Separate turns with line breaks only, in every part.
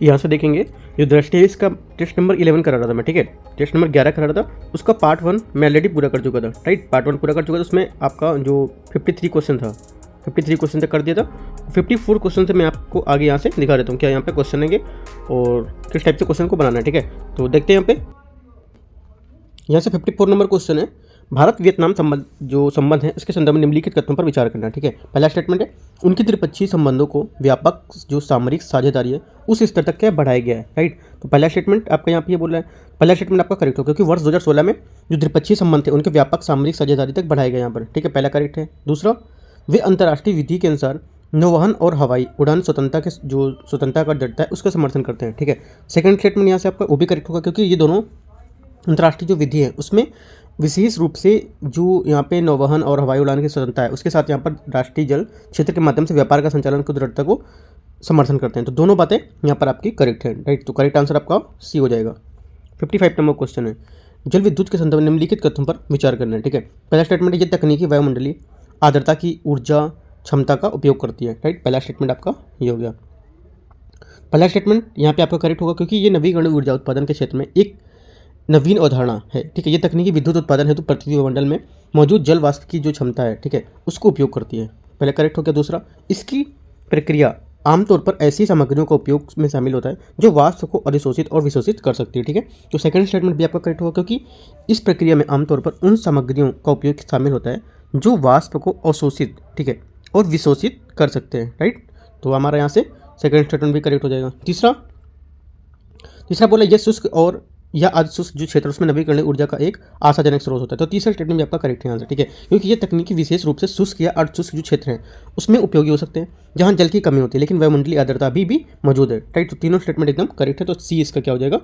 यहाँ से देखेंगे जो दृष्टि है इसका टेस्ट नंबर 11 करा रहा था मैं, ठीक है, टेस्ट नंबर 11 करा रहा था, उसका पार्ट 1 मैं ऑलरेडी पूरा कर चुका था, राइट, पार्ट 1 पूरा कर चुका था। उसमें आपका जो 53 क्वेश्चन था, 53 क्वेश्चन तक कर दिया था। 54 क्वेश्चन से मैं आपको आगे यहाँ से दिखा देता हूँ क्या यहाँ पे क्वेश्चन है और किस टाइप से क्वेश्चन को बनाना है, ठीक है। तो देखते हैं यहाँ से 54 नंबर क्वेश्चन है, भारत वियतनाम संबंध है इसके संदर्भ में निम्नलिखित कथनों पर विचार करना है, ठीक है। पहला स्टेटमेंट है, उनकी द्विपक्षीय संबंधों को व्यापक जो सामरिक साझेदारी है उस स्तर तक क्या बढ़ाया गया है, राइट। तो पहला स्टेटमेंट आपका यहाँ पे ये बोल रहा है, पहला स्टेटमेंट आपका करेक्ट हो, क्योंकि वर्ष 2016 में जो द्विपक्षीय संबंध थे उनके व्यापक सामरिक साझेदारी तक बढ़ाया गया यहाँ पर, ठीक है, पहला करेक्ट है। दूसरा, वे अंतर्राष्ट्रीय विधि के अनुसार नौवहन और हवाई उड़ान स्वतंत्रता का जड़ता है उसका समर्थन करते हैं, ठीक है। सेकंड स्टेटमेंट यहाँ से आपका वो भी करेक्ट होगा, क्योंकि ये दोनों अंतर्राष्ट्रीय जो विधि है उसमें विशेष रूप से जो यहाँ पे नौवहन और हवाई उड़ान की स्वतंत्रता है उसके साथ यहाँ पर राष्ट्रीय जल क्षेत्र के माध्यम से व्यापार का संचालन की दृढ़ता को समर्थन करते हैं। तो दोनों बातें यहाँ पर आपकी करेक्ट है, राइट। तो करेक्ट आंसर आपका सी हो जाएगा। 55 नंबर क्वेश्चन है, जल विद्युत के संदर्भ में निम्नलिखित कथनों पर विचार करना है, ठीक है। पहला स्टेटमेंट है, ये तकनीकी वायुमंडलीय आर्द्रता की ऊर्जा क्षमता का उपयोग करती है, राइट। पहला स्टेटमेंट आपका ये हो गया। पहला स्टेटमेंट यहाँ पे आपका करेक्ट होगा, क्योंकि ये नवीकरणीय ऊर्जा उत्पादन के क्षेत्र में एक नवीन अवधारणा है, ठीक है। ये तकनीकी विद्युत उत्पादन हेतु पृथ्वी मंडल में मौजूद जल वाष्प की जो क्षमता है, ठीक है, उसको उपयोग करती है, पहले करेक्ट हो गया। दूसरा, इसकी प्रक्रिया आमतौर पर ऐसी सामग्रियों का उपयोग में शामिल होता है जो वाष्प को अधिशोषित और विशोषित कर सकती है, ठीक है। तो सेकंड स्टेटमेंट भी आपका करेक्ट होगा, क्योंकि इस प्रक्रिया में आमतौर पर उन सामग्रियों का उपयोग शामिल होता है जो वाष्प को अवशोषित, ठीक है, और विशोषित कर सकते हैं, राइट। तो हमारा यहाँ से सेकंड स्टेटमेंट भी करेक्ट हो जाएगा। तीसरा बोला, यह शुष्क और या अधिशुष्क जो क्षेत्र उसमें नवीकरणीय ऊर्जा का एक आशाजनक स्रोत होता है। तो तीसरा स्टेटमेंट भी आपका करेक्ट है यहाँ से, ठीक है, क्योंकि ये तकनीकी विशेष रूप से शुष्क या अर्धशुष्क जो क्षेत्र हैं उसमें उपयोगी हो सकते हैं जहाँ जल की कमी होती है लेकिन वायुमंडलीय आर्द्रता भी मौजूद है, राइट। तो तीनों स्टेटमेंट एकदम करेक्ट है। तो सी इसका क्या हो जाएगा,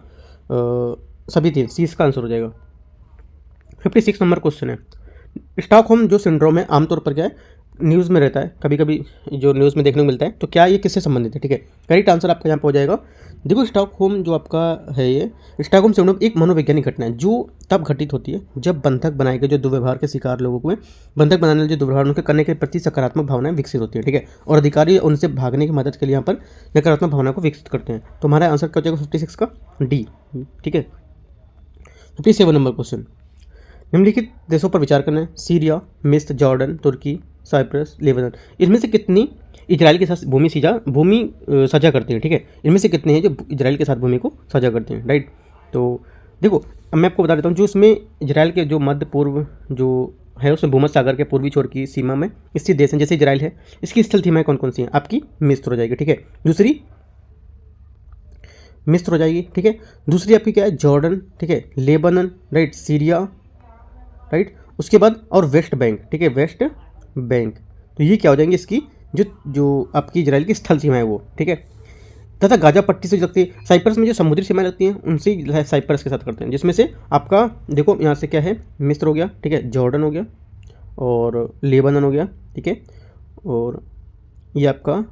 सभी तीन सी इसका आंसर हो जाएगा। 56 नंबर क्वेश्चन है, स्टॉकहोम जो सिंड्रोम है आमतौर पर क्या है न्यूज़ में रहता है, कभी कभी जो न्यूज़ में देखने को मिलता है, तो क्या ये किससे संबंधित है, ठीक है। करेक्ट आंसर आपका यहाँ पर हो जाएगा। देखो, स्टॉकहोम जो आपका है, ये स्टॉकहोम सिंड्रोम एक मनोवैज्ञानिक घटना है जो तब घटित होती है जब बंधक बनाए गए जो दुर्व्यवहार के शिकार लोगों को बंधक बनाने वाले जो दुर्व्यवहार उनके करने के प्रति सकारात्मक भावनाएं विकसित होती है, ठीक है, और अधिकारी उनसे भागने की मदद के लिए यहाँ पर नकारात्मक भावना को विकसित करते हैं। तो हमारा आंसर क्या हो जाएगा 56 का डी, ठीक है। 57 नंबर क्वेश्चन, निम्नलिखित देशों पर विचार करना है, सीरिया, मिस्र, जॉर्डन, तुर्की, साइप्रस, लेबनान, इनमें से कितनी इजराइल के साथ भूमि साझा करते हैं, ठीक है। इनमें से कितने हैं जो इजराइल के साथ भूमि को साझा करते हैं, राइट। तो देखो, अब मैं आपको बता देता हूँ, जो इसमें इजराइल के जो मध्य पूर्व जो है उसमें भूमध्य सागर के पूर्वी छोर की सीमा में स्थित देश हैं, जैसे इजराइल है, इसकी स्थल सीमाएँ कौन कौन सी हैं, आपकी मिस्र हो जाएगी, ठीक है। दूसरी मिस्र हो जाएगी, ठीक है। दूसरी आपकी क्या है, जॉर्डन, ठीक है, लेबनान, राइट, सीरिया, राइट, उसके बाद और वेस्ट बैंक, ठीक है, वेस्ट बैंक। तो ये क्या हो जाएंगे इसकी जो आपकी इजराइल की स्थल सीमा है वो, ठीक है। तथा गाजा पट्टी से लगती है, साइप्रस में जो समुद्री सीमाएं लगती हैं उनसे साइप्रस के साथ करते हैं, जिसमें से आपका देखो यहाँ से क्या है, मिस्र हो गया, ठीक है, जॉर्डन हो गया और लेबनान हो गया, ठीक है, और ये आपका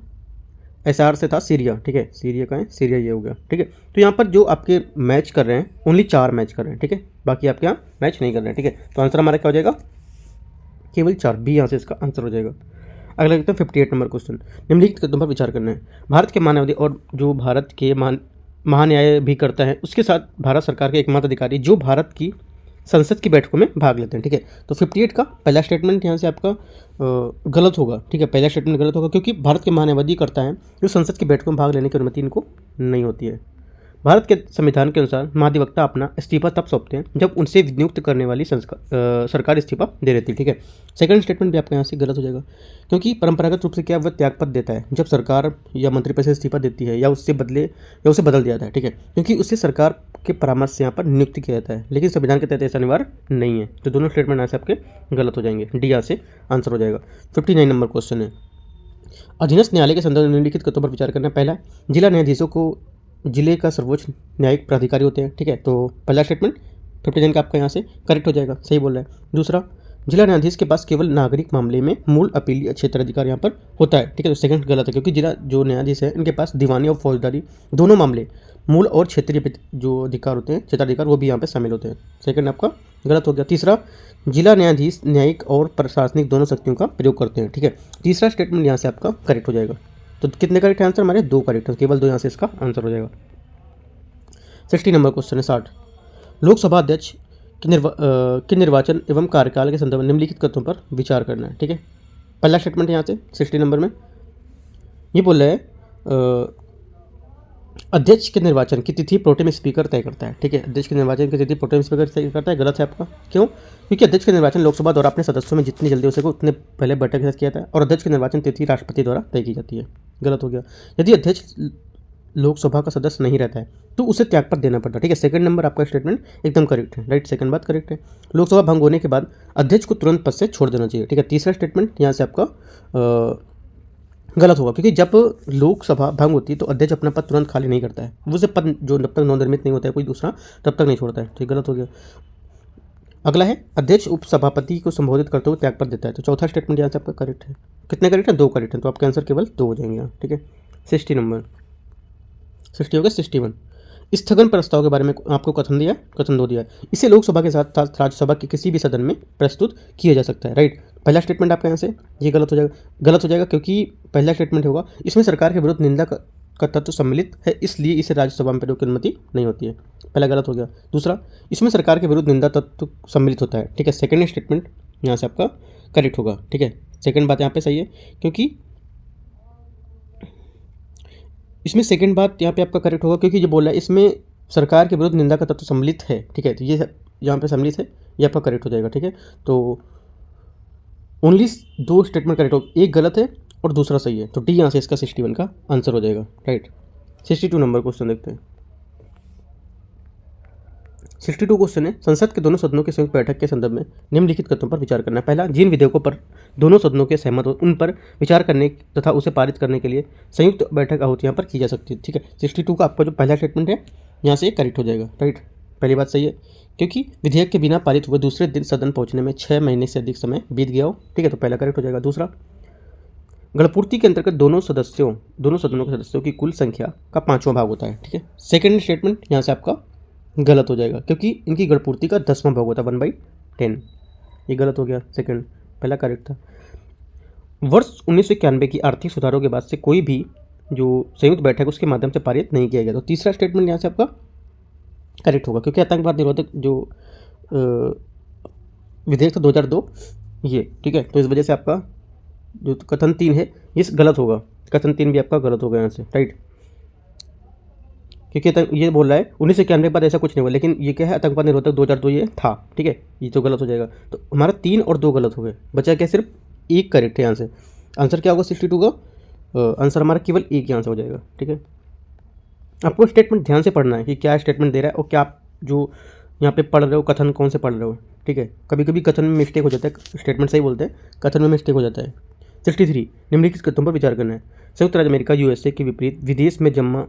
एसआर से था सीरिया, ठीक है, सीरिया का है, सीरिया ये हो गया, ठीक है। तो यहाँ पर जो आपके मैच कर रहे हैं ओनली 4 मैच कर रहे हैं, ठीक है, बाकी आपके यहाँ मैच नहीं कर रहे हैं, ठीक है। तो आंसर हमारा क्या हो जाएगा, केवल 4, बी यहाँ से इसका आंसर हो जाएगा। अगला देखते हैं 58 नंबर क्वेश्चन, निम्नलिखित कदम पर विचार करना है, भारत के मानवाधिकार और जो भारत के महान्याय भी करता है उसके साथ भारत सरकार के एकमात्र अधिकारी जो भारत की संसद की बैठकों में भाग लेते हैं, ठीक है। तो 58 का पहला स्टेटमेंट यहाँ से आपका गलत होगा, ठीक है, पहला स्टेटमेंट गलत होगा, क्योंकि भारत के महान्यायवादी करता है जो संसद की बैठकों में भाग लेने की अनुमति इनको नहीं होती है। भारत के संविधान के अनुसार महाधिवक्ता अपना इस्तीफा तब सौंपते हैं जब उनसे नियुक्त करने वाली सरकार इस्तीफा दे देती है, ठीक है। सेकंड स्टेटमेंट भी आपका यहाँ से गलत हो जाएगा, क्योंकि परंपरागत रूप से क्या वह त्यागपत्र देता है जब सरकार या मंत्रिपद से इस्तीफा देती है या उसे उसे बदल दिया जाता है, ठीक है, क्योंकि उससे सरकार के परामर्श से यहाँ पर नियुक्त किया जाता है, लेकिन संविधान के तहत ऐसा अनिवार्य नहीं है। तो दोनों स्टेटमेंट यहाँ से आपके गलत हो जाएंगे, डी यहाँ से आंसर हो जाएगा। 59 नंबर क्वेश्चन है, अधीनस्थ न्यायालय के संदर्भ में निम्नलिखित कथनों पर विचार करना है। पहला, जिला न्यायाधीशों को जिले का सर्वोच्च न्यायिक प्राधिकारी होते हैं, ठीक है। तो पहला स्टेटमेंट 59 का आपका यहाँ से करेक्ट हो जाएगा, सही बोल रहा है। दूसरा, जिला न्यायाधीश के पास केवल नागरिक मामले में मूल अपीलीय क्षेत्राधिकार यहाँ पर होता है, ठीक है। तो सेकंड गलत है, क्योंकि जिला जो न्यायाधीश है इनके पास दीवानी और फौजदारी दोनों मामले मूल और क्षेत्रीय जो अधिकार होते हैं क्षेत्राधिकार वो भी यहाँ पे शामिल होते हैं। सेकंड आपका गलत हो गया। तीसरा, जिला न्यायाधीश न्यायिक और प्रशासनिक दोनों शक्तियों का प्रयोग करते हैं, ठीक है। तीसरा स्टेटमेंट यहाँ से आपका करेक्ट हो जाएगा। तो कितने करेक्ट आंसर हमारे? 2 करेक्ट, केवल 2 यहाँ से इसका आंसर हो जाएगा। 60 नंबर क्वेश्चन है 60। लोकसभा अध्यक्ष के निर्वाचन एवं कार्यकाल के संदर्भ में निम्नलिखित तथ्यों पर विचार करना है। ठीक है, पहला स्टेटमेंट यहाँ से 60 नंबर में ये बोल रहा है अध्यक्ष के निर्वाचन की तिथि प्रोटेम स्पीकर तय करता है। ठीक है, अध्यक्ष के निर्वाचन की तिथि प्रोटेम स्पीकर तय करता है। गलत है आपका। क्यों? क्योंकि अध्यक्ष का निर्वाचन लोकसभा द्वारा अपने सदस्यों में जितनी जल्दी हो सके उतने पहले बैठक के साथ किया जाता है और अध्यक्ष की निर्वाचन तिथि राष्ट्रपति द्वारा तय की जाती है। गलत हो गया। यदि अध्यक्ष लोकसभा का सदस्य नहीं रहता है तो उसे त्यागपत्र देना पड़ता है। ठीक है, सेकंड नंबर आपका स्टेटमेंट एकदम करेक्ट है। राइट, सेकंड बात करेक्ट है। लोकसभा भंग होने के बाद अध्यक्ष को तुरंत पद से छोड़ देना चाहिए। ठीक है, तीसरा स्टेटमेंट यहाँ से आपका गलत होगा, क्योंकि जब लोकसभा भंग होती है तो अध्यक्ष अपना पद तुरंत खाली नहीं करता है। वो से पद जो जब तक नवनिर्मित नहीं होता है कोई दूसरा तब तक नहीं छोड़ता है। ठीक, गलत हो गया। अगला है अध्यक्ष उपसभापति को संबोधित करते हुए त्यागपत्र देता है। तो चौथा स्टेटमेंट यहाँ से आपका करेक्ट है। कितने करेक्ट है? 2 करेक्ट है, तो आपके आंसर केवल 2 हो जाएंगे यहाँ। ठीक है, 60 नंबर 60 हो गया। 61 स्थगन प्रस्ताव के बारे में आपको कथन दिया, कथन 2 दिया है। इसे लोकसभा के साथ साथ राज्यसभा के किसी भी सदन में प्रस्तुत किया जा सकता है। राइट, पहला स्टेटमेंट आपका यहाँ से ये गलत हो जाएगा। गलत हो जाएगा क्योंकि पहला स्टेटमेंट होगा इसमें सरकार के विरुद्ध निंदा का तत्व सम्मिलित है, इसलिए इसे राज्यसभा में प्रयोग की अनुमति नहीं होती है। पहला गलत हो गया। दूसरा, इसमें सरकार के विरुद्ध निंदा तत्व सम्मिलित होता है। ठीक है, सेकेंड स्टेटमेंट यहाँ से आपका करेक्ट होगा। ठीक है, सेकेंड बात यहाँ पे सही है क्योंकि इसमें सेकंड बात यहाँ पे आपका करेक्ट होगा क्योंकि जो बोला है इसमें सरकार के विरुद्ध निंदा का तत्व सम्मिलित है। ठीक है, तो ये यहाँ पे सम्मिलित है, ये आपका करेक्ट हो जाएगा। ठीक है, तो ओनली 2 स्टेटमेंट करेक्ट हो, एक गलत है और दूसरा सही है, तो डी यहाँ से इसका 61 का आंसर हो जाएगा। राइट, 62 नंबर क्वेश्चन देखते हैं। 62 क्वेश्चन है संसद के दोनों सदनों की संयुक्त बैठक के संदर्भ में निम्नलिखित तथ्यों पर विचार करना है। पहला, जिन विधेयकों पर दोनों सदनों के सहमत हो उन पर विचार करने तथा उसे पारित करने के लिए संयुक्त बैठक आहूति यहाँ पर की जा सकती है। ठीक है, 62 का आपका जो पहला स्टेटमेंट है यहाँ से करेक्ट हो जाएगा। राइट, पहली बात सही है क्योंकि विधेयक के बिना पारित हुए दूसरे दिन सदन पहुँचने में 6 महीने से अधिक समय बीत गया हो। ठीक है, तो पहला करेक्ट हो जाएगा। दूसरा, गणपूर्ति के अंतर्गत दोनों सदनों के सदस्यों की कुल संख्या का 5वां भाग होता है। ठीक है, सेकेंड स्टेटमेंट यहाँ से आपका गलत हो जाएगा क्योंकि इनकी गणपूर्ति का 10वां भाग होता है 1/10। ये गलत हो गया। सेकंड, पहला करेक्ट था। वर्ष 1991 की आर्थिक सुधारों के बाद से कोई भी जो संयुक्त बैठक उसके माध्यम से पारित नहीं किया गया। तो तीसरा स्टेटमेंट यहाँ से आपका करेक्ट होगा क्योंकि आतंकवाद निरोधक जो विधेयक था 2002 ये। ठीक है, तो इस वजह से आपका जो कथन 3 है ये गलत होगा। कथन 3 भी आपका गलत होगा यहाँ से। राइट, क्योंकि ये बोल रहा है 1991 के बाद ऐसा कुछ नहीं हुआ, लेकिन ये क्या है आतंकवाद निरोधक 2002 ये था। ठीक है, ये तो गलत हो जाएगा। तो हमारा 3 और 2 गलत हो गए, बचा क्या? सिर्फ 1 करेक्ट है यहाँ से। आंसर क्या होगा 62 का? आंसर हमारा केवल 1 यहाँ से हो जाएगा। ठीक है, आपको स्टेटमेंट ध्यान से पढ़ना है कि क्या स्टेटमेंट दे रहा है और क्या आप जो यहाँ पे पढ़ रहे हो कथन कौन से पढ़ रहे हो। ठीक है, कभी कभी कथन में मिस्टेक हो जाता है, स्टेटमेंट सही बोलते हैं, कथन में मिस्टेक हो जाता है। 63 निम्नलिखित कथनों पर विचार करना है। संयुक्त राज्य अमेरिका USA के विपरीत विदेश में जन्मा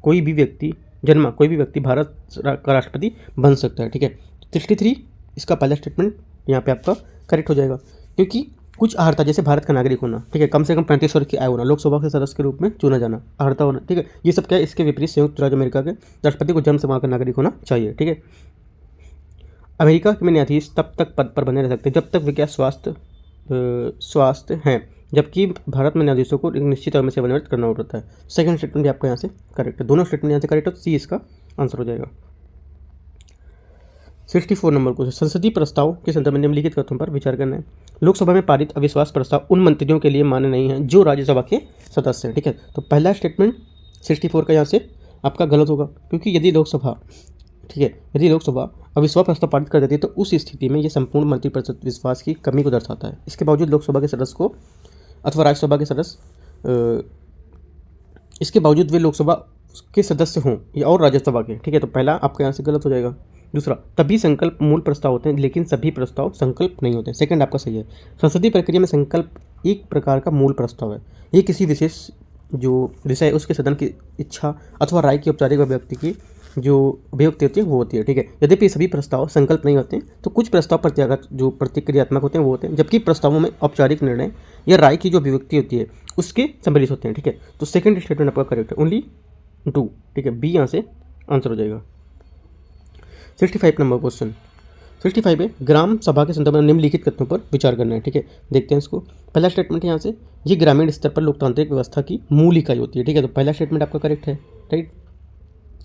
कोई भी व्यक्ति भारत का राष्ट्रपति बन सकता है। ठीक है, 63 इसका पहला स्टेटमेंट यहाँ पे आपका करेक्ट हो जाएगा क्योंकि कुछ अर्हता जैसे भारत का नागरिक होना, ठीक है, कम से कम 35 वर्ष की आयु होना, लोकसभा के सदस्य के रूप में चुना जाना, अर्हता होना। ठीक है, ये सब क्या है? इसके विपरीत संयुक्त राज्य अमेरिका के राष्ट्रपति को जन्म से वहाँ का नागरिक होना चाहिए। ठीक है, अमेरिका में न्यायाधीश तब तक पद पर बने रह सकते हैं जब तक वे क्या स्वास्थ्य हैं, जबकि भारत में न्यायाधीशों को एक निश्चित अवधि में सेवानिवृत्त करना होता है। सेकंड स्टेटमेंट भी आपका यहाँ से करेक्ट है, दोनों स्टेटमेंट यहाँ से करेक्ट है, तो सी इसका आंसर हो जाएगा। 64 नंबर को संसदीय प्रस्ताव के संदर्भ में निम्नलिखित तथ्यों पर विचार करना है। लोकसभा में पारित अविश्वास प्रस्ताव उन मंत्रियों के लिए मान्य नहीं है जो राज्यसभा के सदस्य हैं। ठीक है, तो पहला स्टेटमेंट 64 का यहाँ से आपका गलत होगा क्योंकि यदि लोकसभा अविश्वास प्रस्ताव पारित कर देती है तो उस स्थिति में यह संपूर्ण मंत्रिपरिषद विश्वास की कमी को दर्शाता है। इसके बावजूद लोकसभा के सदस्य को अथवा राज्यसभा के सदस्य इसके बावजूद वे लोकसभा के सदस्य हों या और राज्यसभा के। ठीक है, तो पहला आपका यहाँ से गलत हो जाएगा। दूसरा, तभी संकल्प मूल प्रस्ताव होते हैं लेकिन सभी प्रस्ताव संकल्प नहीं होते। सेकंड आपका सही है। संसदीय प्रक्रिया में संकल्प एक प्रकार का मूल प्रस्ताव है। ये किसी विशेष जो विषय उसके सदन की इच्छा अथवा राय की औपचारिक अभिव्यक्ति की जो अभिव्यक्ति होती है वो होती है। ठीक है, यद्यपि सभी प्रस्ताव संकल्प नहीं होते हैं तो कुछ प्रस्ताव प्रतिक्रियात्मक होते हैं वो होते हैं, जबकि प्रस्तावों में औपचारिक निर्णय या राय की जो अभिव्यक्ति होती है उसके सम्मिलित होते हैं। ठीक है, तो सेकंड स्टेटमेंट आपका करेक्ट है, ओनली 2। ठीक है, बी यहाँ से आंसर हो जाएगा। 65 नंबर क्वेश्चन 65 है, ग्राम सभा के संदर्भ में निम्नलिखित तथ्यों पर विचार करना है। ठीक है, देखते हैं इसको। पहला स्टेटमेंट यहाँ से, ये ग्रामीण स्तर पर लोकतांत्रिक व्यवस्था की मूल इकाई होती है। ठीक है, तो पहला स्टेटमेंट आपका करेक्ट है। राइट।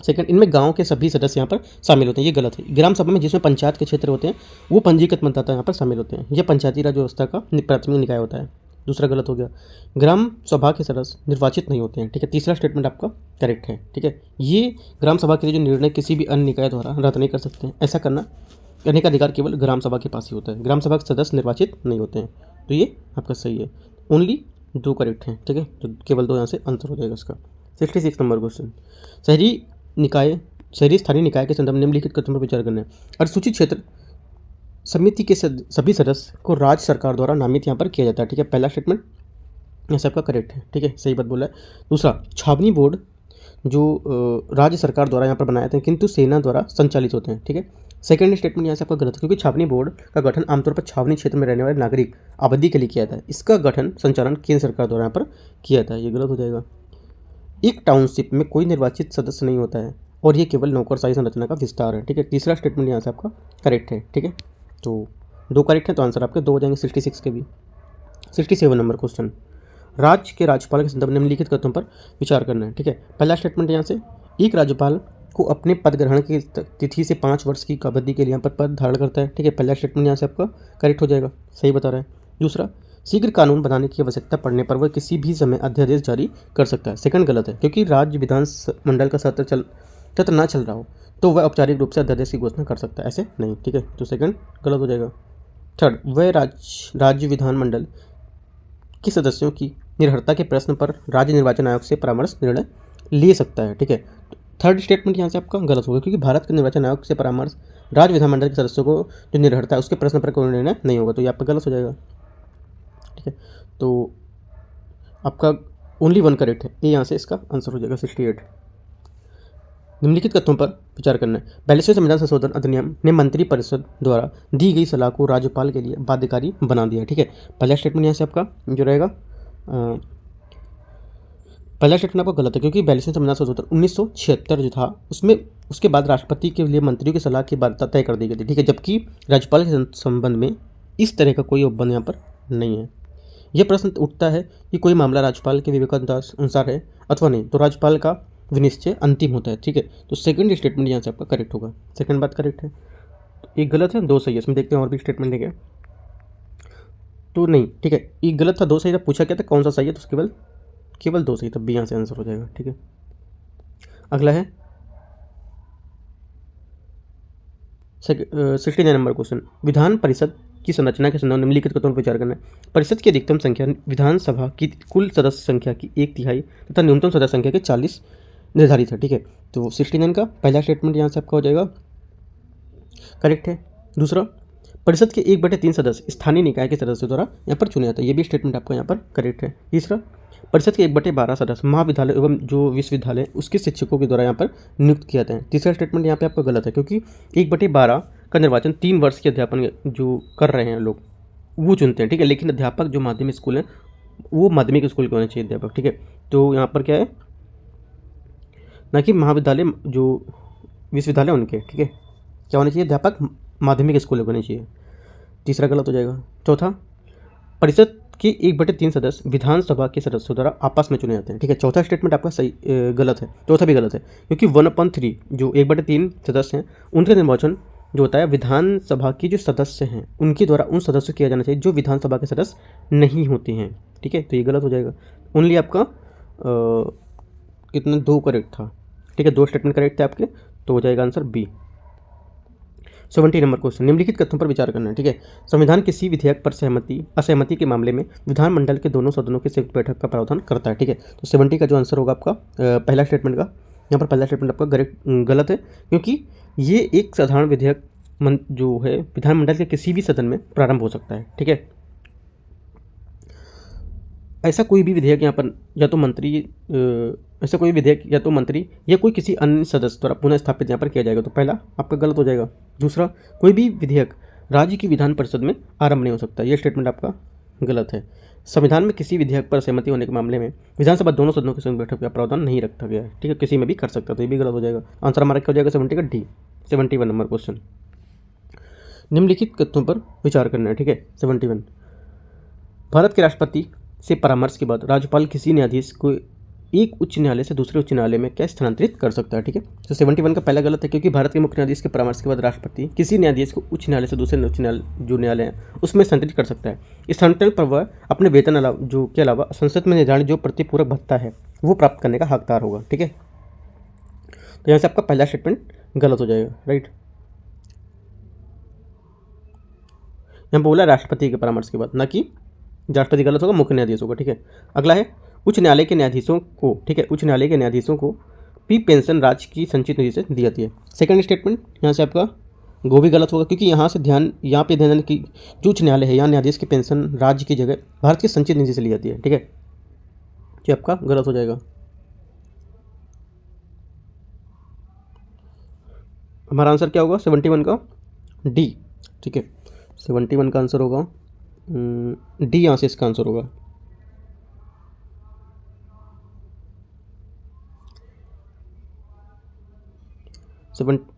सेकंड, इनमें गांव के सभी सदस्य यहाँ पर शामिल होते हैं, ये गलत है। ग्राम सभा में जिसमें पंचायत के क्षेत्र होते हैं वो पंजीकृत मतदाता यहाँ पर शामिल होते हैं, यह पंचायती राज व्यवस्था का प्राथमिक निकाय होता है। दूसरा गलत हो गया, ग्राम सभा के सदस्य निर्वाचित नहीं होते हैं। ठीक है, तीसरा स्टेटमेंट आपका करेक्ट है। ठीक है, ये ग्राम सभा के लिए जो निर्णय किसी भी अन्य निकाय द्वारा रद्द नहीं कर सकते हैं, ऐसा करने का अधिकार केवल ग्राम सभा के पास ही होता है। ग्राम सभा के सदस्य निर्वाचित नहीं होते हैं, तो ये आपका सही है। ओनली 2 करेक्ट हैं। ठीक है, तो केवल 2 यहाँ से आंसर हो जाएगा इसका। 66 नंबर क्वेश्चन, शहरी स्थानीय निकाय के संदर्भ में निम्नलिखित कथनों पर विचार करना है। अनुसूचित क्षेत्र समिति के सभी सदस्य को राज्य सरकार द्वारा नामित यहाँ पर किया जाता है। ठीक है, पहला स्टेटमेंट यह सबका करेक्ट है। ठीक है, सही बात बोला है। दूसरा, छावनी बोर्ड जो राज्य सरकार द्वारा यहाँ पर बनाए जाते हैं किंतु सेना द्वारा संचालित होते हैं। ठीक है, सेकंड स्टेटमेंट यहाँ से आपका गलत है, क्योंकि छावनी बोर्ड का गठन आमतौर पर छावनी क्षेत्र में रहने वाले नागरिक आबादी के लिए किया जाता है। इसका गठन संचालन केंद्र सरकार द्वारा यहाँ पर किया जाता है, ये गलत हो जाएगा। एक टाउनशिप में कोई निर्वाचित सदस्य नहीं होता है और ये केवल नौकरशाही संरचना का विस्तार है। ठीक है, तीसरा स्टेटमेंट यहाँ से आपका करेक्ट है। ठीक है, तो 2 करेक्ट है, तो आंसर आपके 2 हो जाएंगे 66 के भी। 67 नंबर क्वेश्चन, राज्य के राज्यपाल के संदर्भ में निम्नलिखित कथनों पर विचार करना है। ठीक है, पहला स्टेटमेंट यहाँ से, एक राज्यपाल को अपने पद ग्रहण की तिथि से 5 वर्ष की अवधि के लिए यहाँ पर पद धारण करता है। ठीक है, पहला स्टेटमेंट यहाँ से आपका करेक्ट हो जाएगा, सही बता रहा है। दूसरा, शीघ्र कानून बनाने की आवश्यकता पड़ने पर वह किसी भी समय अध्यादेश जारी कर सकता है। सेकंड गलत है, क्योंकि राज्य विधानमंडल का सत्र ना चल रहा हो तो वह औपचारिक रूप से अध्यादेश की घोषणा कर सकता है, ऐसे नहीं। ठीक है, तो सेकंड गलत हो जाएगा। थर्ड, वह राज्य विधानमंडल के सदस्यों की निर्भरता के प्रश्न पर राज्य निर्वाचन आयोग से परामर्श निर्णय ले सकता है। ठीक है, थर्ड स्टेटमेंट यहाँ से आपका गलत होगा, क्योंकि भारत के निर्वाचन आयोग से परामर्श राज्य विधानमंडल के सदस्यों को जो निर्भरता है उसके प्रश्न पर कोई निर्णय नहीं होगा, तो ये आपका गलत हो जाएगा। ठीक है, तो आपका ओनली 1 करेक्ट है, ये यहाँ से इसका आंसर हो जाएगा 68। निम्नलिखित तथ्यों पर विचार करना है। 42वें संविधान संशोधन अधिनियम ने मंत्रिपरिषद द्वारा दी गई सलाह को राज्यपाल के लिए बाध्यकारी बना दिया है। ठीक है, पहला स्टेटमेंट यहाँ से आपका जो रहेगा, पहला स्टेटमेंट आपका गलत है, क्योंकि 42वें संविधान संशोधन 1976 जो था उसमें उसके बाद राष्ट्रपति के लिए मंत्रियों की सलाह की बाध्यता तय कर दी गई थी। ठीक है, जबकि राज्यपाल के संबंध में इस तरह का कोई उपबंध यहाँ पर नहीं है। यह प्रश्न उठता है कि कोई मामला राज्यपाल के विवेकानुसार है अथवा नहीं, तो राज्यपाल का विनिश्चय अंतिम होता है। ठीक है, तो सेकंड स्टेटमेंट यहाँ से आपका करेक्ट होगा, सेकंड बात करेक्ट है। एक गलत है, 2 सही है, इसमें देखते हैं और भी स्टेटमेंट है क्या, तो नहीं। ठीक है, एक गलत था, 2 सही था, पूछा क्या था कौन सा सही है, तो केवल 2 सही था, बी यहाँ से आंसर हो जाएगा। ठीक है, अगला है 69 नंबर क्वेश्चन, विधान परिषद की संरचना के संदर्भ में निम्नलिखित कथनों पर विचार करना है। परिषद की अधिकतम संख्या विधानसभा की कुल सदस्य संख्या की 1/3 तथा न्यूनतम सदस्य संख्या के 40 निर्धारित है। ठीक है, तो 69 का पहला स्टेटमेंट यहाँ से आपका हो जाएगा करेक्ट है। दूसरा, परिषद के 1/3 सदस्य स्थानीय निकाय के सदस्यों द्वारा यहाँ पर चुने जाते हैं, ये भी स्टेटमेंट आपका यहाँ पर करेक्ट है। तीसरा, परिषद के 1/12 सदस्य महाविद्यालय एवं जो विश्वविद्यालय उसके शिक्षकों के द्वारा यहाँ पर नियुक्त किए जाते हैं। तीसरा स्टेटमेंट यहाँ पे आपका गलत है, क्योंकि 1/12 का निर्वाचन 3 वर्ष के अध्यापन जो कर रहे हैं लोग वो चुनते हैं। ठीक है, लेकिन अध्यापक जो माध्यमिक स्कूल है वो माध्यमिक स्कूल के होने चाहिए अध्यापक। ठीक है, तो यहाँ पर क्या है ना कि महाविद्यालय जो विश्वविद्यालय उनके, ठीक है, क्या होने चाहिए, अध्यापक माध्यमिक स्कूल होने चाहिए। तीसरा गलत हो जाएगा। चौथा, परिषद के 1/3 सदस्य विधानसभा के सदस्यों द्वारा आपस में चुने जाते हैं। ठीक है, चौथा स्टेटमेंट आपका सही गलत है, चौथा भी गलत है, क्योंकि 1/3 जो 1/3 सदस्य हैं उनका निर्वाचन जो होता है विधानसभा के जो सदस्य हैं उनके द्वारा उन सदस्य किया जाना चाहिए जो विधानसभा के सदस्य नहीं होते हैं। ठीक है, तो ये गलत हो जाएगा। ओनली आपका कितना 2 करेक्ट था। ठीक है, 2 स्टेटमेंट करेक्ट थे आपके, तो हो जाएगा आंसर बी। 70 नंबर क्वेश्चन, निम्नलिखित कथनों पर विचार करना है। ठीक है, संविधान किसी विधेयक पर असहमति के मामले में विधानमंडल के दोनों सदनों की संयुक्त बैठक का प्रावधान करता है। ठीक है, तो 70 का जो आंसर होगा आपका पहला स्टेटमेंट का, यहाँ पर पहला स्टेटमेंट आपका गलत है, क्योंकि ये एक साधारण विधेयक जो है विधानमंडल के किसी भी सदन में प्रारंभ हो सकता है। ठीक है, ऐसा कोई भी विधेयक यहाँ पर या तो मंत्री ऐसा कोई विधेयक या तो मंत्री या कोई किसी अन्य सदस्य द्वारा पुनः स्थापित यहाँ पर किया जाएगा, तो पहला आपका गलत हो जाएगा। दूसरा, कोई भी विधेयक राज्य की विधान परिषद में आरंभ नहीं हो सकता, ये स्टेटमेंट आपका गलत है। संविधान में किसी विधेयक पर सहमति होने के मामले में विधानसभा दोनों सदनों की संयुक्त बैठक का प्रावधान नहीं रखा गया है। ठीक है, किसी में भी कर सकता है, तो ये भी गलत हो जाएगा। आंसर हमारा क्या हो जाएगा 70 का डी। 71 नंबर क्वेश्चन, निम्नलिखित तथ्यों पर विचार करना है। ठीक है, 71 भारत के राष्ट्रपति से परामर्श के बाद राज्यपाल किसी न्यायाधीश को एक उच्च न्यायालय से दूसरे उच्च न्यायालय में क्या स्थानांतरित कर सकता है। ठीक है, तो 71 का पहला गलत है, क्योंकि भारत के मुख्य न्यायाधीश के परामर्श के बाद राष्ट्रपति किसी न्यायाधीश को उच्च न्यायालय से दूसरे उच्च न्यायालय जो न्यायालय है उसमें स्थानांतरित कर सकता है। स्थानांतरण पर वह अपने वेतन जो के अलावा संसद में निर्धारित जो प्रतिपूरक भत्ता है वो प्राप्त करने का हकदार होगा। ठीक है, तो यहाँ से आपका पहला स्टेटमेंट गलत हो जाएगा। राइट, यहाँ बोला राष्ट्रपति के परामर्श के बाद, ना कि राष्ट्रपति गलत होगा, मुख्य न्यायाधीश होगा। ठीक है, अगला है उच्च न्यायालय के न्यायाधीशों को, ठीक है, उच्च न्यायालय के न्यायाधीशों को पी पेंशन राज्य की संचित निधि से दी जाती है। सेकंड स्टेटमेंट यहाँ से आपका वो भी गलत होगा, क्योंकि यहाँ पे ध्यान देना कि जो उच्च न्यायालय है यहाँ न्यायाधीश की पेंशन राज्य की जगह भारत की संचित निधि से ली जाती है। ठीक है, जो आपका गलत हो जाएगा। हमारा आंसर क्या होगा 71 का डी। ठीक है, 71 का आंसर होगा डी, यहाँ से इसका आंसर होगा।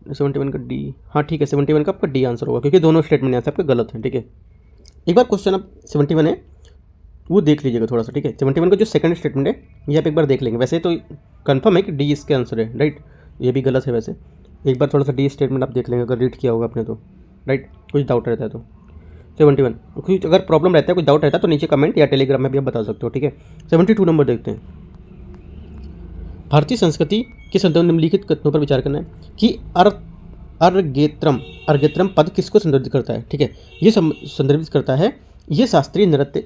सेवेंटी वन का डी, हाँ ठीक है, 71 का आपका डी आंसर होगा, क्योंकि दोनों स्टेटमेंट यहाँ से आपके गलत हैं। ठीक है, एक बार क्वेश्चन आप 71 है वो देख लीजिएगा थोड़ा सा। ठीक है, 71 का जो सेकंड स्टेटमेंट है ये आप एक बार देख लेंगे। वैसे तो कंफर्म है कि डी इसके आंसर है। राइट, ये भी गलत है वैसे, एक बार थोड़ा सा डी स्टेटमेंट आप देख लेंगे अगर रीड किया होगा आपने तो। राइट, कुछ डाउट रहता है तो 71, कुछ अगर प्रॉब्लम रहता है, कुछ डाउट रहता है तो नीचे कमेंट या टेलीग्राम में भी आप बता सकते हो। ठीक है, 72 नंबर देखते हैं। भारतीय संस्कृति के संदर्भ निम्नलिखित कथनों पर विचार करना है कि अर्गेत्रम पद किसको संदर्भित करता है। ठीक है, ये संदर्भित करता है, ये शास्त्रीय नृत्य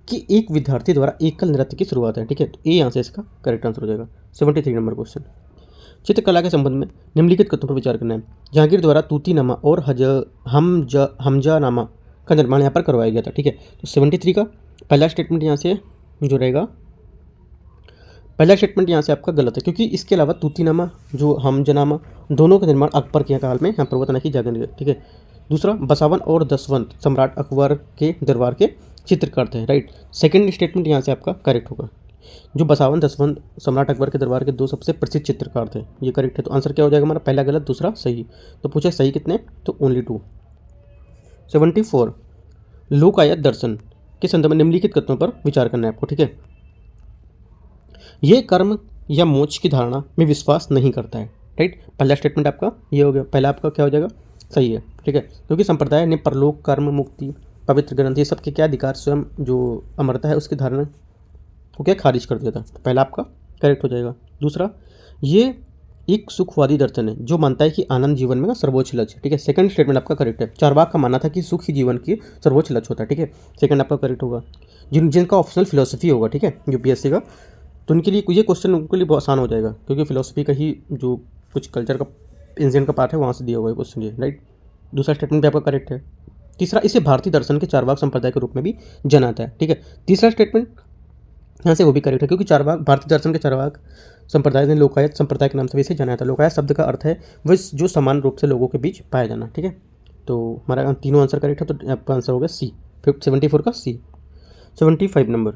की एक विद्यार्थी द्वारा एकल नृत्य की शुरुआत है। ठीक है, तो ए यहाँ से इसका करेक्ट आंसर हो जाएगा। 73 नंबर क्वेश्चन, चित्रकला के संबंध में निम्नलिखित कथनों पर विचार करना है। जहांगीर द्वारा तूतीनामा और हमजानामा का निर्माण यहाँ पर करवाया गया था। ठीक है, तो 73 का पहला स्टेटमेंट यहाँ से जो रहेगा, पहला स्टेटमेंट यहाँ से आपका गलत है, क्योंकि इसके अलावा तूतीनामा जो हमजनामा दोनों का निर्माण अकबर के काल में यहाँ पर हुआ था, ना कि जहांगीर। ठीक है, दूसरा बसावन और दसवंत सम्राट अकबर के दरबार के चित्रकार थे। राइट, सेकंड स्टेटमेंट यहाँ से आपका करेक्ट होगा। जो बसावन दसवंत सम्राट अकबर के दरबार के दो सबसे प्रसिद्ध चित्रकार थे, ये करेक्ट है। तो आंसर क्या हो जाएगा हमारा, पहला गलत दूसरा सही। तो पूछे सही कितने, तो ओनली 2। 74 लोकायत दर्शन के संदर्भ में निम्नलिखित कथनों पर विचार करना है आपको। ठीक है, ये कर्म या मोक्ष की धारणा में विश्वास नहीं करता है। राइट, पहला स्टेटमेंट आपका ये हो गया, पहला आपका क्या हो जाएगा, सही है। ठीक है, क्योंकि संप्रदाय ने परलोक, कर्म, मुक्ति, पवित्र ग्रंथ ये सबके क्या अधिकार स्वयं जो अमरता है उसकी धारणा को क्या खारिज कर दिया था। पहला आपका करेक्ट हो जाएगा। दूसरा, ये एक सुखवादी दर्शन है जो मानता है कि आनंद जीवन में का सर्वोच्च लक्ष्य है। ठीक है, सेकंड स्टेटमेंट आपका करेक्ट है। चारवाक का मानना था कि सुख ही जीवन की सर्वोच्च लक्ष्य होता है। ठीक है, सेकंड आपका करेक्ट होगा। जिनका ऑप्शनल फिलोसफी होगा, ठीक है, यूपीएससी का, तो उनके लिए ये क्वेश्चन उनके लिए बहुत आसान हो जाएगा, क्योंकि फिलोसफी का ही जो कुछ कल्चर का इंसिडेंट का पार्ट है वहाँ से दिया हुआ है क्वेश्चन ये। राइट, दूसरा स्टेटमेंट भी आपका करेक्ट है। तीसरा, इसे भारतीय दर्शन के चारवाक संप्रदाय के रूप में भी जाना जाता है। ठीक है, तीसरा स्टेटमेंट यहाँ से वो भी करेक्ट है, क्योंकि चारवाक भारतीय दर्शन के चारवाक संप्रदाय ने लोकायत संप्रदाय के नाम से भी इसे जाना जाता है। लोकायत शब्द का अर्थ है वह जो समान रूप से लोगों के बीच पाया जाना। ठीक है, तो हमारा तीनों आंसर करेक्ट है, तो आपका आंसर होगा सी, 74 का सी। 75 नंबर,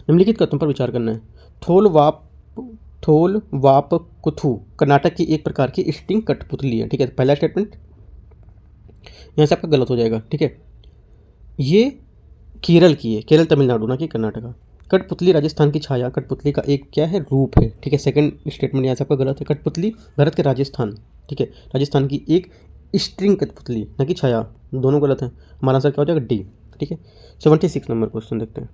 निम्नलिखित कथनों पर विचार करना है। थोल वाप कुथु कर्नाटक की एक प्रकार की स्ट्रिंग कठपुतली है। ठीक है, पहला स्टेटमेंट यहाँ से आपका गलत हो जाएगा। ठीक है, ये केरल की है, केरल तमिलनाडु, ना कि कर्नाटका। कठपुतली राजस्थान की छाया, कठपुतली का एक क्या है, रूप है। ठीक है, सेकंड स्टेटमेंट यहाँ से आपका गलत है। कठपुतली भारत के राजस्थान, ठीक है, राजस्थान की एक स्ट्रिंग कठपुतली, ना कि छाया, दोनों गलत है। हमारा आंसर क्या हो जाएगा, डी। ठीक है, 76 नंबर क्वेश्चन देखते हैं।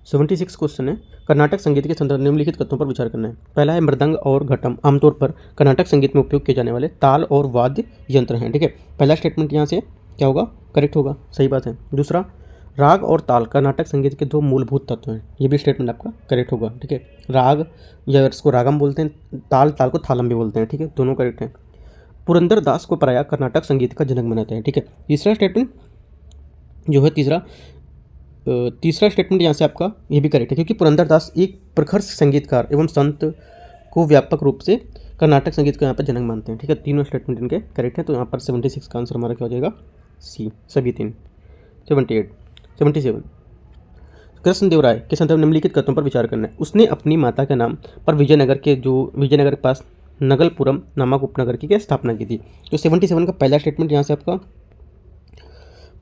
76 क्वेश्चन है, कर्नाटक संगीत के संदर्भ निम्नलिखित कथनों पर विचार करना है। पहला है मृदंग और घटम आमतौर पर कर्नाटक संगीत में उपयोग किए जाने वाले ताल और वाद्य यंत्र हैं। ठीक है, पहला स्टेटमेंट यहाँ से क्या होगा, करेक्ट होगा, सही बात है। दूसरा, राग और ताल कर्नाटक संगीत के दो मूलभूत तत्व हैं, ये भी स्टेटमेंट आपका करेक्ट होगा। ठीक है, राग या इसको रागम बोलते हैं, ताल को थालम भी बोलते हैं। ठीक है, दोनों करेक्ट हैं। पुरंदर दास को प्रायः कर्नाटक संगीत का जनक मानते हैं। ठीक है, तीसरा स्टेटमेंट जो है तीसरा स्टेटमेंट यहाँ से आपका ये भी करेक्ट है, क्योंकि पुरंदर दास एक प्रखर संगीतकार एवं संत को व्यापक रूप से कर्नाटक संगीत का यहाँ पर जनक मानते हैं। ठीक है, तीनों स्टेटमेंट इनके करेक्ट है, तो यहाँ पर 76 का आंसर हमारा क्या हो जाएगा, सी, सभी तीन। 77 कृष्णदेवराय के संदर्भ निम्नलिखित कथनों पर विचार करना है। उसने अपनी माता के नाम पर विजयनगर के पास नगलपुरम नामक उपनगर की क्या स्थापना की थी। तो 77 का पहला स्टेटमेंट यहाँ से आपका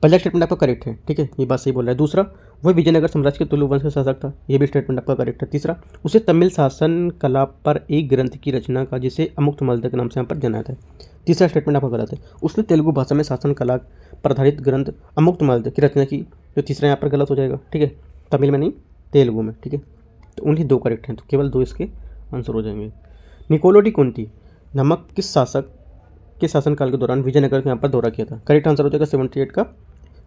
करेक्ट है, ठीक है, ये बात सही बोल रहा है। दूसरा, वह विजयनगर साम्राज्य के तुलु वंश का शासक था, ये भी स्टेटमेंट आपका करेक्ट है। तीसरा, उसे तमिल शासन कला पर एक ग्रंथ की रचना का जिसे अमुक्तमाल्यदा के नाम से यहाँ पर जाना था। तीसरा स्टेटमेंट आपका गलत है, उसने तेलुगु भाषा में शासन कला पर आधारित ग्रंथ अमुक्तमाल्यदा की रचना की, तो तीसरा यहाँ पर गलत हो जाएगा, ठीक है, तमिल में नहीं तेलुगु में, ठीक है। तो उन्हीं दो करेक्ट हैं, तो केवल दो इसके आंसर हो जाएंगे। निकोलो डी कोंटी नामक किस शासक के शासनकाल के दौरान विजयनगर के यहाँ पर दौरा किया था। करेक्ट आंसर हो जाएगा 78 का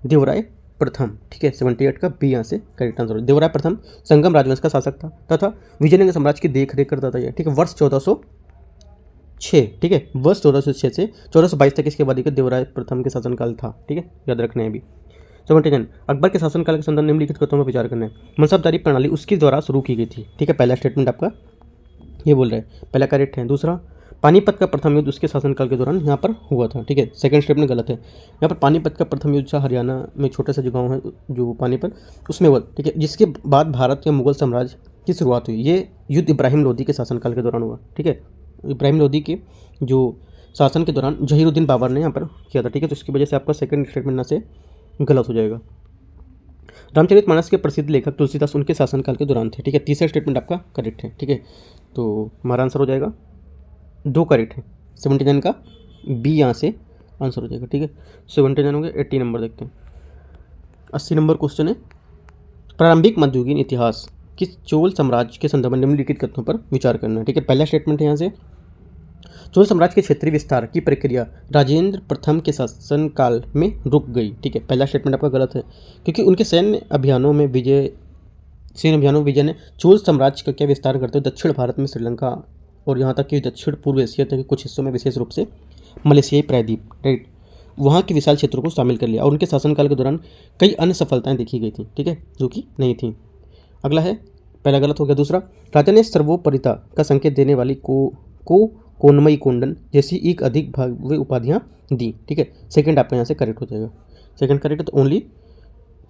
देवराय प्रथम, ठीक है, 78 का बी यहाँ से करेक्ट आंसर हो। देवराय प्रथम संगम राजवंश का शासक था तथा विजयनगर साम्राज्य की देख रेख करता था ये, ठीक है, वर्ष 1406, ठीक है, वर्ष 1406 से 1422 तक इसके बाद देवराय प्रथम के शासनकाल था, ठीक है, याद रखना है अभी। 79 अकबर के शासनकाल के संदर्भ निम्नलिखित तत्वों पर विचार करना है। मनसबदारी प्रणाली उसके द्वारा शुरू की गई थी, ठीक है, पहला स्टेटमेंट आपका ये बोल रहा है, पहला करेक्ट है। दूसरा, पानीपत का प्रथम युद्ध उसके शासनकाल के दौरान यहाँ पर हुआ था, ठीक है, सेकंड स्टेटमेंट गलत है। यहाँ पर पानीपत का प्रथम युद्ध हरियाणा में छोटा सा जो गाँव है जो पानीपत, उसमें हुआ, ठीक है, जिसके बाद भारत के मुगल साम्राज्य की शुरुआत हुई। ये युद्ध इब्राहिम लोदी के शासनकाल के दौरान हुआ, ठीक है, इब्राहिम लोदी के जो शासन के दौरान जहीरुद्दीन बाबर ने यहाँ पर किया था, ठीक है, तो इसकी वजह से आपका सेकंड स्टेटमेंट ना से गलत हो जाएगा। रामचरितमानस के प्रसिद्ध लेखक तुलसीदास उनके शासनकाल के दौरान थे, ठीक है, तीसरा स्टेटमेंट आपका करेक्ट है, ठीक है, तो हमारा आंसर हो जाएगा दो करेक्ट है, 79 का बी यहाँ से आंसर हो जाएगा, ठीक है। 79 हो गया, 80 नंबर देखते हैं। 80 नंबर क्वेश्चन है, प्रारंभिक मध्ययुगीन इतिहास किस चोल साम्राज्य के संदर्भ में निम्नलिखित कथनों पर विचार करना है, ठीक है। पहला स्टेटमेंट है यहाँ से, चोल साम्राज्य के क्षेत्रीय विस्तार की प्रक्रिया राजेंद्र प्रथम के शासनकाल में रुक गई, ठीक है, पहला स्टेटमेंट आपका गलत है, क्योंकि उनके सैन्य अभियानों में विजय ने चोल साम्राज्य का क्या विस्तार करते हुए दक्षिण भारत में श्रीलंका और यहाँ तक कि दक्षिण पूर्व एशिया तक के कुछ हिस्सों में विशेष रूप से मलेशियाई प्रायद्वीप, राइट, वहाँ के विशाल क्षेत्रों को शामिल कर लिया और उनके शासनकाल के दौरान कई अन्य सफलताएं देखी गई थी, ठीक है, जो कि नहीं थी। अगला है, पहला गलत हो गया। दूसरा, राजा ने सर्वोपरिता का संकेत देने वाली कोनमई कोंडन जैसी एक अधिक भव्य उपाधियाँ दी, ठीक है, सेकंड आपका यहाँ से करेक्ट हो जाएगा, सेकंड करेक्ट है, तो ओनली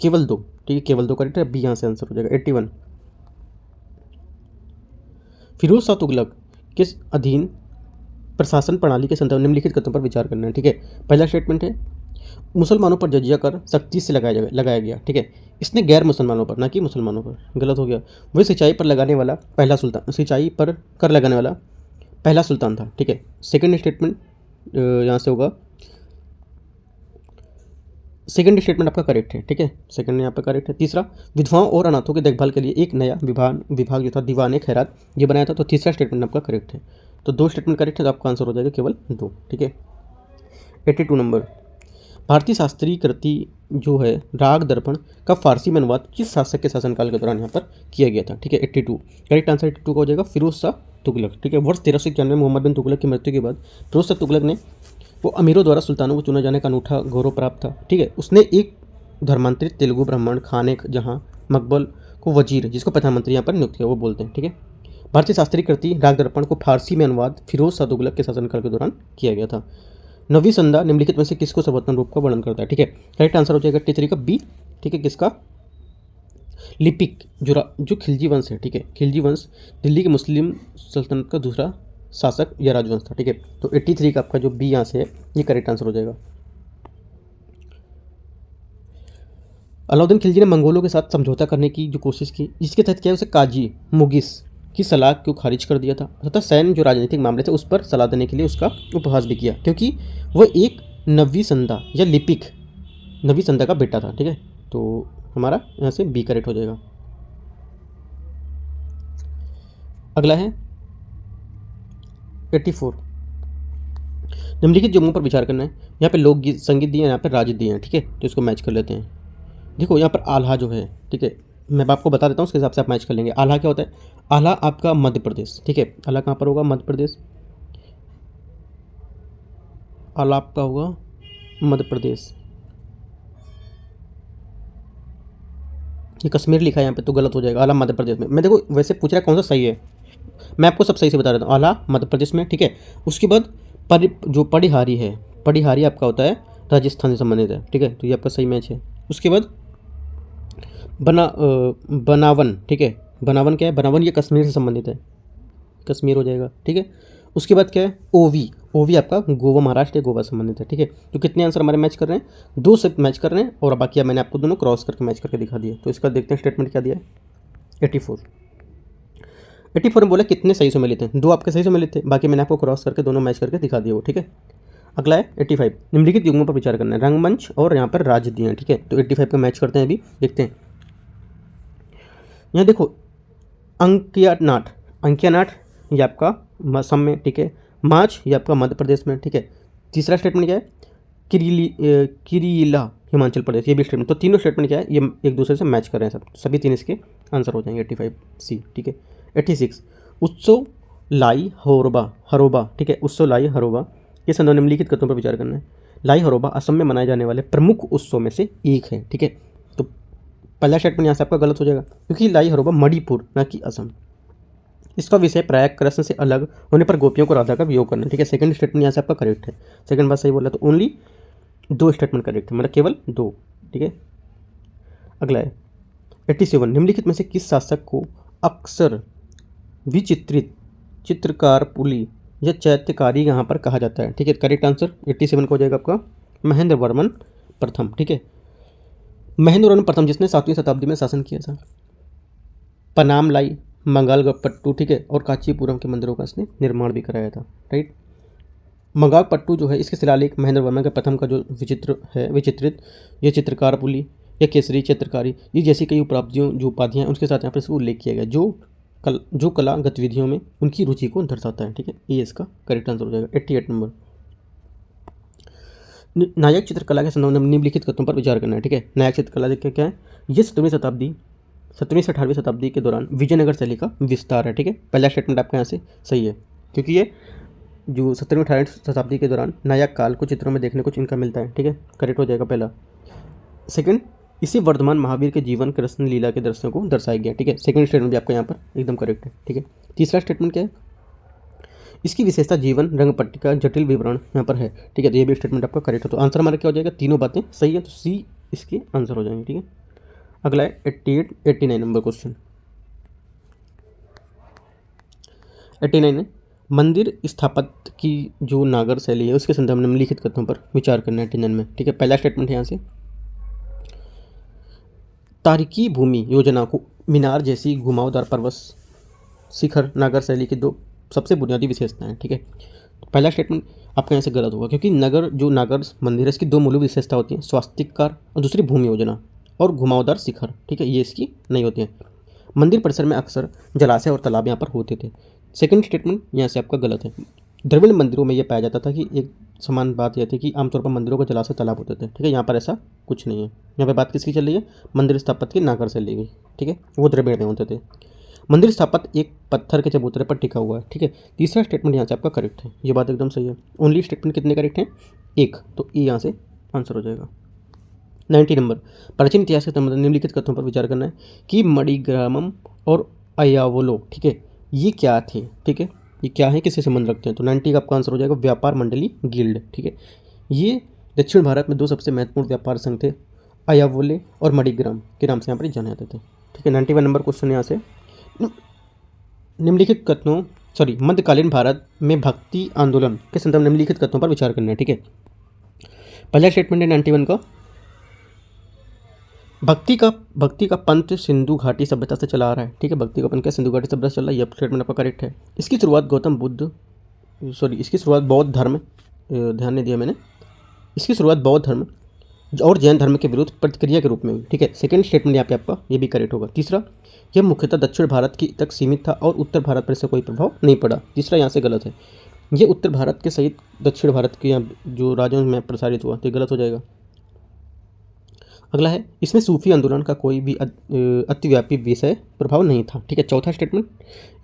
केवल दो, ठीक है, केवल दो करेक्ट है, बी यहाँ से आंसर हो जाएगा। 81 फिरोज शाह तुगलक किस अधीन प्रशासन प्रणाली के संदर्भ निम्नलिखित कथनों पर विचार करना है, ठीक है। पहला स्टेटमेंट है, मुसलमानों पर जजिया कर सख्ती से लगाया गया, ठीक है, इसने गैर मुसलमानों पर, ना कि मुसलमानों पर, गलत हो गया। वह सिंचाई पर कर लगाने वाला पहला सुल्तान था, ठीक है, सेकंड स्टेटमेंट यहाँ से होगा, सेकंड स्टेटमेंट आपका करेक्ट है, ठीक है, सेकंड यहाँ पर करेक्ट है। तीसरा, विधवाओं और अनाथों की देखभाल के लिए एक नया विभाग जो था दीवाने खैरात ये बनाया था, तो तीसरा स्टेटमेंट आपका करेक्ट है, तो दो स्टेटमेंट करेक्ट है, तो आपका आंसर हो जाएगा केवल दो, ठीक है। 82 नंबर, भारतीय शास्त्रीय कृति जो है राग दर्पण का फारसी में अनुवाद किस शासक के शासनकाल के दौरान यहाँ पर किया गया था, ठीक है। 82 करेक्ट आंसर 82 का हो जाएगा फिरोज शाह तुगलक, ठीक है। वर्ष 1391 में मोहम्मद बिन तुगलक की मृत्यु के बाद फिरोज शाह तुगलक ने वो अमीरों द्वारा सुल्तानों को चुने जाने का अनूठा गौरव प्राप्त था, ठीक है। उसने एक धर्मांतरित तेलुगु ब्राह्मण खान जहाँ मकबल को वजीर, जिसको प्रधानमंत्री यहाँ पर नियुक्त किया, वो बोलते हैं, ठीक है। भारतीय शास्त्रीय कृति राग दर्पण को फारसी में अनुवाद फिरोज शाह तुगलक के शासनकाल के दौरान किया गया था। नवी संध्या निम्नलिखित में से किसको सर्वोत्तम रूप का वर्णन करता है, ठीक है। करेक्ट आंसर हो जाएगा 83 का बी, ठीक है, किसका, लिपिक जो खिलजी वंश है, ठीक है, खिलजी वंश दिल्ली के मुस्लिम सल्तनत का दूसरा शासक या राजवंश था, ठीक है। तो 83 का आपका जो बी यहाँ से है ये करेक्ट आंसर हो जाएगा। अलाउद्दीन खिलजी ने मंगोलों के साथ समझौता करने की जो कोशिश की, जिसके तहत क्या उसे काजी मुगिस की सलाह को खारिज कर दिया था तथा सैन्य जो राजनीतिक मामले थे उस पर सलाह देने के लिए उसका उपहास भी किया, क्योंकि वह एक नवी संध्या या लिपिक नवी संध्या का बेटा था, ठीक है। तो हमारा यहाँ से बी करेक्ट हो जाएगा। अगला है 84, निम्नलिखित जम्मू पर विचार करना है। यहाँ पे लोकगीत संगीत दिए हैं, यहाँ पे राज दिए हैं, ठीक है, तो इसको मैच कर लेते हैं। देखो यहाँ पर आल्हा जो है, ठीक है, मैं आपको बता देता हूँ, उसके हिसाब से आप मैच कर लेंगे। आल्हा क्या होता है, आल्हा आपका मध्य प्रदेश, ठीक है, आल्हा कहाँ पर होगा, मध्य प्रदेश, आल्हा आपका होगा मध्य प्रदेश। ये कश्मीर लिखा है यहाँ पे, तो गलत हो जाएगा, आल्हा मध्य प्रदेश में। मैं देखो वैसे पूछ रहा है कौन सा सही है, मैं आपको सब सही से बता देता हूँ। आल्हा मध्य प्रदेश में, ठीक है। उसके बाद जो पढ़िहारी है, पढ़िहारी आपका होता है राजस्थान से संबंधित है, ठीक है, तो ये आपका सही मैच है। उसके बाद बनावन, ठीक है, बनावन क्या है, बनावन ये कश्मीर से संबंधित है, कश्मीर हो जाएगा, ठीक है। उसके बाद क्या है, ओवी। ओवी आपका गोवा, महाराष्ट्र या गोवा संबंधित है, ठीक है। तो कितने आंसर हमारे मैच कर रहे हैं, 2 से मैच कर रहे हैं, और बाकी मैंने आपको दोनों क्रॉस करके मैच करके दिखा दिए। तो इसका देखते हैं स्टेटमेंट क्या दिया है। 84 में बोला कितने सही से मिले थे, 2 आपके सही से मिले थे, बाकी मैंने आपको क्रॉस करके दोनों मैच करके दिखा दिए वो, ठीक है। अगला है 85, निम्नलिखित युग्मों पर विचार करना है, रंगमंच और यहाँ पर राज्य दिए हैं, ठीक है। तो 85 का मैच करते हैं, अभी देखते हैं। यहाँ देखो अंकियानाट, अंकियानाट ये आपका असम में, ठीक है। माच ये आपका मध्य प्रदेश में, ठीक है। तीसरा स्टेटमेंट क्या है, किरीला हिमाचल प्रदेश, ये भी स्टेटमेंट। तो तीनों स्टेटमेंट क्या है, ये एक दूसरे से मैच कर रहे हैं, सब सभी 3 इसके आंसर हो जाएंगे 85 सी, ठीक है। 86 उत्सव लाई हरोबा, हरोबा, ठीक है। उत्सव लाई हरोबा ये संदर्भ निम्नलिखित कथनों पर विचार करना है। लाई हरोबा असम में मनाए जाने वाले प्रमुख उत्सव में से एक है, ठीक है। तो पहला स्टेटमेंट यहाँ से आपका गलत हो जाएगा, क्योंकि लाई हरोबा मणिपुर न कि असम। इसका विषय प्रायः कृष्ण से अलग होने पर गोपियों को राधा का वियोग करना, ठीक है। सेकंड स्टेटमेंट यहाँ से आपका करेक्ट है, सेकंड बात सही बोला। तो ओनली 2 स्टेटमेंट करेक्ट है, मतलब केवल 2, ठीक है। अगला है 87, निम्नलिखित में से किस शासक को अक्सर विचित्रित चित्रकार पुली या चैत्यकारी यहाँ पर कहा जाता है, ठीक है। करेक्ट आंसर 87 का हो जाएगा आपका महेंद्र वर्मन प्रथम, ठीक है। महेंद्र वर्मन प्रथम जिसने 7वीं शताब्दी में शासन किया था। पनाम लाई, मंगालपट्टू, ठीक है, और कांचीपुरम के मंदिरों का इसने निर्माण भी कराया था, राइट। मंगालपट्टू जो है इसके शिलालेख महेंद्र वर्मा के प्रथम का जो विचित्र है, विचित्रित ये चित्रकार पुली या केसरी चित्रकारी ये जैसी कई उपलब्धियों जो उपाधियाँ हैं उनके साथ यहाँ पर इसको उल्लेख किया गया, जो कला गतिविधियों में उनकी रुचि को दर्शाता है, ठीक है। ये इसका करेक्ट आंसर हो जाएगा। 88 नंबर, नायक चित्रकला के संदर्भ में निम्नलिखित कथनों पर विचार करना है, ठीक है। नायक चित्रकला देखिए क्या है, ये 17वीं से 18वीं शताब्दी के दौरान विजयनगर शैली का विस्तार है, ठीक है। पहला स्टेटमेंट आपका यहाँ से सही है, क्योंकि ये जो 17वीं 18वीं शताब्दी के दौरान नायक काल को चित्रों में देखने को इनका मिलता है, ठीक है। करेक्ट हो जाएगा पहला। सेकंड, इसी वर्धमान महावीर के जीवन कृष्ण लीला के दृश्यों को दर्शाया गया, ठीक है। सेकंड स्टेटमेंट भी आपका यहाँ पर एकदम करेक्ट है, ठीक है। तीसरा स्टेटमेंट क्या है, इसकी विशेषता जीवन रंग पट्टी का जटिल विवरण यहाँ पर है, ठीक है। तो ये भी स्टेटमेंट आपका करेक्ट है। तो आंसर हमारा क्या हो जाएगा, तीनों बातें सही है, तो सी इसके आंसर हो जाएंगे, ठीक है। अगला है 89 नंबर क्वेश्चन। 89 है, मंदिर स्थापत्य की जो नागर शैली है उसके संदर्भ में निम्नलिखित कथनों पर विचार करना है 89 में, ठीक है। पहला स्टेटमेंट है यहाँ से, तारिकी भूमि योजना को मीनार जैसी घुमावदार पर्वत शिखर नागर शैली की 2 सबसे बुनियादी विशेषताएं, ठीक है। तो पहला स्टेटमेंट आपका यहाँ से गलत होगा, क्योंकि नागर मंदिर है इसकी 2 मूल विशेषता होती हैं, स्वास्तिककार और दूसरी भूमि योजना और घुमावदार शिखर, ठीक है। ये इसकी नहीं होती है। मंदिर परिसर में अक्सर जलाशय और तालाब यहाँ पर होते थे। सेकंड स्टेटमेंट यहाँ से आपका गलत है। द्रविड़ मंदिरों में यह पाया जाता था कि एक समान बात यह थी कि आमतौर पर मंदिरों का जलाशय तालाब होते थे, ठीक है। यहाँ पर ऐसा कुछ नहीं है। यहाँ पर बात किसकी चल रही है, मंदिर स्थापत्य की नागर से ली गई, ठीक है। वो द्रविड़ में होते थे। मंदिर स्थापत्य एक पत्थर के चबूतरे पर टिका हुआ है, ठीक है। तीसरा स्टेटमेंट यहाँ से आपका करेक्ट है, ये बात एकदम सही है। ओनली स्टेटमेंट कितने करेक्ट हैं, 1, तो ये यहाँ से आंसर हो जाएगा। 90 नंबर, प्राचीन इतिहास के संबंध निम्नलिखित कथनों पर विचार करना है कि मणिग्रामम और अयावलो, ठीक है, ये क्या थे, ठीक है, ये क्या है, किससे संबंध रखते हैं। तो 90 का आपका आंसर हो जाएगा व्यापार मंडली गिल्ड, ठीक है। ये दक्षिण भारत में 2 सबसे महत्वपूर्ण व्यापार संघ थे, अयावले और मणिग्राम के नाम से यहाँ पर जाने जाते थे, ठीक है। 91 नंबर क्वेश्चन यहाँ से, निम्नलिखित कथनों मध्यकालीन भारत में भक्ति आंदोलन के संदर्भ निम्नलिखित कथनों पर विचार करना है, ठीक है। पहला स्टेटमेंट है 91 का, भक्ति का पंथ सिंधु घाटी सभ्यता से चला आ रहा है, ठीक है। भक्ति का पंथ क्या सिंधु घाटी सभ्यता से चल रहा है, यह स्टेटमेंट आपका करेक्ट है। इसकी शुरुआत बौद्ध धर्म, ध्यान नहीं दिया मैंने, इसकी शुरुआत बौद्ध धर्म और जैन धर्म के विरुद्ध प्रतिक्रिया के रूप में हुई, ठीक है। सेकंड स्टेटमेंट यहाँ पे आपका ये भी करेक्ट होगा। तीसरा, यह मुख्यतः दक्षिण भारत की तक सीमित था और उत्तर भारत पर इससे कोई प्रभाव नहीं पड़ा। तीसरा यहाँ से गलत है, ये उत्तर भारत के सहित दक्षिण भारत के यहाँ जो राज्यों में प्रसारित हुआ, तो गलत हो जाएगा। अगला है, इसमें सूफी आंदोलन का कोई भी अतिव्यापी विषय प्रभाव नहीं था, ठीक है। चौथा स्टेटमेंट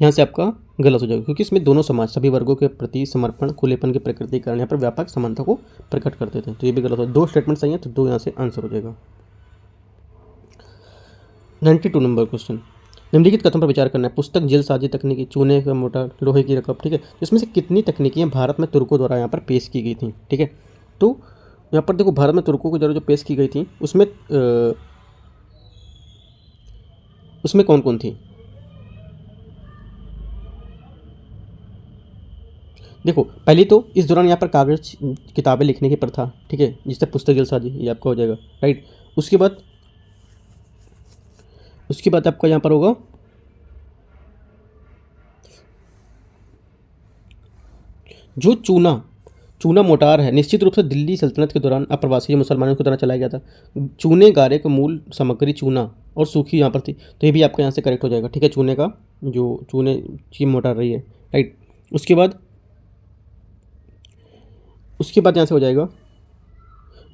यहाँ से आपका गलत हो जाएगा, क्योंकि इसमें दोनों समाज सभी वर्गों के प्रति समर्पण खुलेपन की प्रकृति के कारण यहाँ पर व्यापक समानता को प्रकट करते थे, तो ये भी गलत हो। 2 स्टेटमेंट सही है, तो 2 यहाँ से आंसर हो जाएगा। 92 नंबर क्वेश्चन, निम्नलिखित कथनों पर विचार करना है। पुस्तक जलसाजी तकनीकी, चूने का मोटा, लोहे की रकम, ठीक है। इसमें से कितनी तकनीकें भारत में तुर्कों द्वारा यहाँ पर पेश की गई थी, ठीक है। तो यहाँ पर देखो, भारत में तुर्कों को जो पेश की गई थी उसमें कौन कौन थी। देखो पहले तो इस दौरान यहाँ पर कागज किताबें लिखने की प्रथा, ठीक है, जिससे पुस्तक जलसाजी ये आपका हो जाएगा, राइट। उसके बाद आपका यहाँ पर होगा जो चूना मोटार है, निश्चित रूप से दिल्ली सल्तनत के दौरान अप्रवासी मुसलमानों की तरह चलाया गया था। चूने गारे का मूल सामग्री चूना और सूखी यहाँ पर थी, तो ये भी आपका यहाँ से करेक्ट हो जाएगा, ठीक है। चूने की मोटार रही है, राइट। उसके बाद यहाँ से हो जाएगा